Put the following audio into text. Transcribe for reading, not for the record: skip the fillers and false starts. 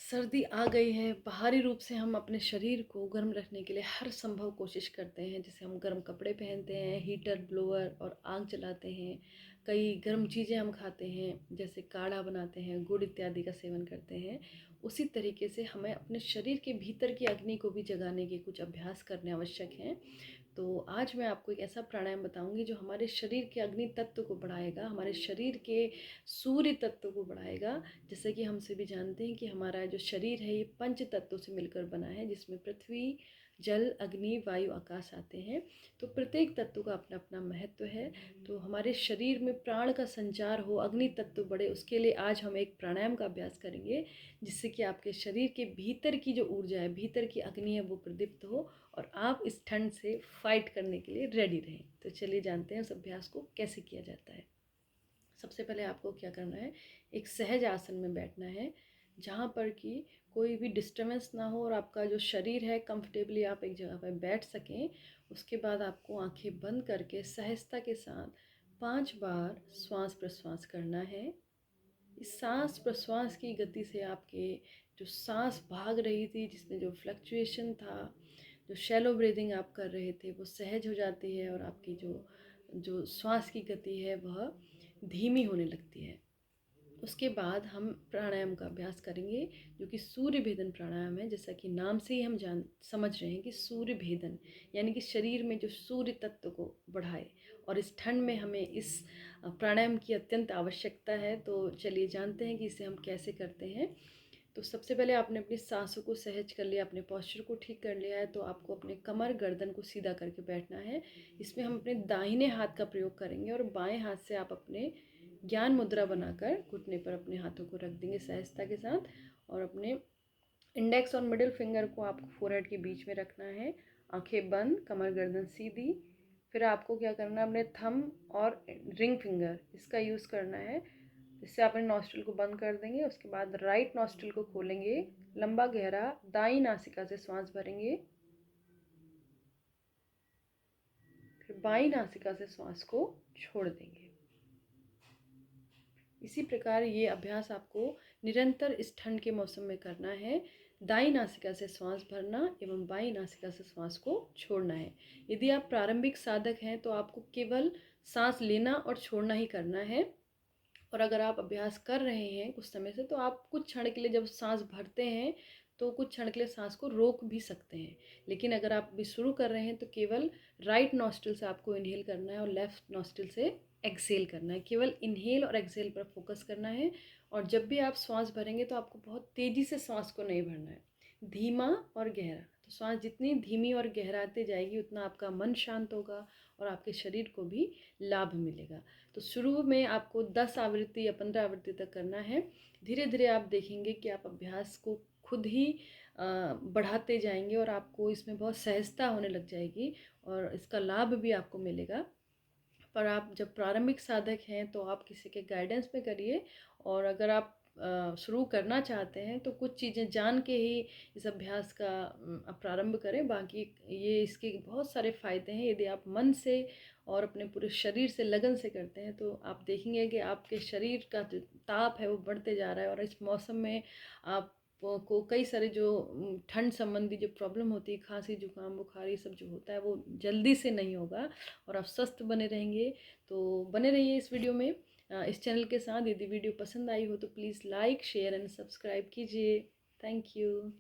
सर्दी आ गई है। बाहरी रूप से हम अपने शरीर को गर्म रखने के लिए हर संभव कोशिश करते हैं। जैसे हम गर्म कपड़े पहनते हैं, हीटर, ब्लोअर और आग जलाते हैं। कई गर्म चीज़ें हम खाते हैं, जैसे काढ़ा बनाते हैं, गुड़ इत्यादि का सेवन करते हैं। उसी तरीके से हमें अपने शरीर के भीतर की अग्नि को भी जगाने के कुछ अभ्यास करने आवश्यक हैं। तो आज मैं आपको एक ऐसा प्राणायाम बताऊंगी जो हमारे शरीर के अग्नि तत्व को बढ़ाएगा, हमारे शरीर के सूर्य तत्व को बढ़ाएगा। जैसे कि हम सभी जानते हैं कि हमारा जो शरीर है ये पंच तत्वों से मिलकर बना है, जिसमें पृथ्वी, जल, अग्नि, वायु, आकाश आते हैं। तो प्रत्येक तत्व का अपना अपना महत्व है। तो हमारे शरीर में प्राण का संचार हो, अग्नि तत्व बढ़े, उसके लिए आज हम एक प्राणायाम का अभ्यास करेंगे, जिससे कि आपके शरीर के भीतर की जो ऊर्जा है, भीतर की अग्नि है, वो प्रदीप्त हो और आप इस ठंड से फाइट करने के लिए रेडी रहें। तो चलिए जानते हैं उस अभ्यास को कैसे किया जाता है। सबसे पहले आपको क्या करना है, एक सहज आसन में बैठना है, जहाँ पर कि कोई भी डिस्टर्बेंस ना हो और आपका जो शरीर है कंफर्टेबली आप एक जगह पर बैठ सकें। उसके बाद आपको आंखें बंद करके सहजता के साथ 5 बार श्वास प्रश्वास करना है। इस सांस प्रश्वास की गति से आपके जो सांस भाग रही थी, जिसमें जो फ्लक्चुएशन था, जो शैलो ब्रीदिंग आप कर रहे थे, वो सहज हो जाती है और आपकी जो जो श्वास की गति है वह धीमी होने लगती है। उसके बाद हम प्राणायाम का अभ्यास करेंगे, जो कि सूर्य भेदन प्राणायाम है। जैसा कि नाम से ही हम समझ रहे हैं कि सूर्य भेदन यानी कि शरीर में जो सूर्य तत्व को बढ़ाए, और इस ठंड में हमें इस प्राणायाम की अत्यंत आवश्यकता है। तो चलिए जानते हैं कि इसे हम कैसे करते हैं। तो सबसे पहले आपने अपनी सांसों को सहज कर लिया, अपने पोस्चर को ठीक कर लिया है, तो आपको अपने कमर गर्दन को सीधा करके बैठना है। इसमें हम अपने दाहिने हाथ का प्रयोग करेंगे और बाएं हाथ से आप अपने ज्ञान मुद्रा बनाकर घुटने पर अपने हाथों को रख देंगे सहजता के साथ, और अपने इंडेक्स और मिडिल फिंगर को आपको फोरहेड के बीच में रखना है। आंखें बंद, कमर गर्दन सीधी। फिर आपको क्या करना है, अपने थंब और रिंग फिंगर इसका यूज़ करना है। इससे आप अपने नॉस्ट्रिल को बंद कर देंगे। उसके बाद राइट नॉस्ट्रिल को खोलेंगे, लंबा गहरा दाई नासिका से श्वास भरेंगे, फिर बाई नासिका से श्वास को छोड़ देंगे। इसी प्रकार ये अभ्यास आपको निरंतर इस ठंड के मौसम में करना है। दाई नासिका से श्वास भरना एवं बाई नासिका से श्वास को छोड़ना है। यदि आप प्रारंभिक साधक हैं तो आपको केवल सांस लेना और छोड़ना ही करना है। और अगर आप अभ्यास कर रहे हैं कुछ समय से, तो आप कुछ क्षण के लिए जब सांस भरते हैं तो कुछ क्षण के लिए सांस को रोक भी सकते हैं। लेकिन अगर आप अभी शुरू कर रहे हैं तो केवल राइट नॉस्ट्रिल से आपको इनहेल करना है और लेफ्ट नॉस्ट्रिल से एक्सेल करना है। केवल इनहेल और एक्सेल पर फोकस करना है। और जब भी आप श्वास भरेंगे तो आपको बहुत तेज़ी से श्वास को नहीं भरना है, धीमा और गहरा। तो श्वास जितनी धीमी और गहराते जाएगी उतना आपका मन शांत होगा और आपके शरीर को भी लाभ मिलेगा। तो शुरू में आपको 10 आवृत्ति या 15 आवृत्ति तक करना है। धीरे धीरे आप देखेंगे कि आप अभ्यास को खुद ही बढ़ाते जाएंगे और आपको इसमें बहुत सहजता होने लग जाएगी और इसका लाभ भी आपको मिलेगा। पर आप जब प्रारंभिक साधक हैं तो आप किसी के गाइडेंस में करिए। और अगर आप शुरू करना चाहते हैं तो कुछ चीज़ें जान के ही इस अभ्यास का प्रारंभ करें। बाकी ये इसके बहुत सारे फ़ायदे हैं। यदि आप मन से और अपने पूरे शरीर से लगन से करते हैं तो आप देखेंगे कि आपके शरीर का जो ताप है वो बढ़ते जा रहा है। और इस मौसम में आप को कई सारे जो ठंड संबंधी जो प्रॉब्लम होती है, खांसी, जुकाम, बुखार, ये सब जो होता है वो जल्दी से नहीं होगा और आप स्वस्थ बने रहेंगे। तो बने रहिए इस वीडियो में, इस चैनल के साथ। यदि वीडियो पसंद आई हो तो please like, share and subscribe कीजिए। Thank you.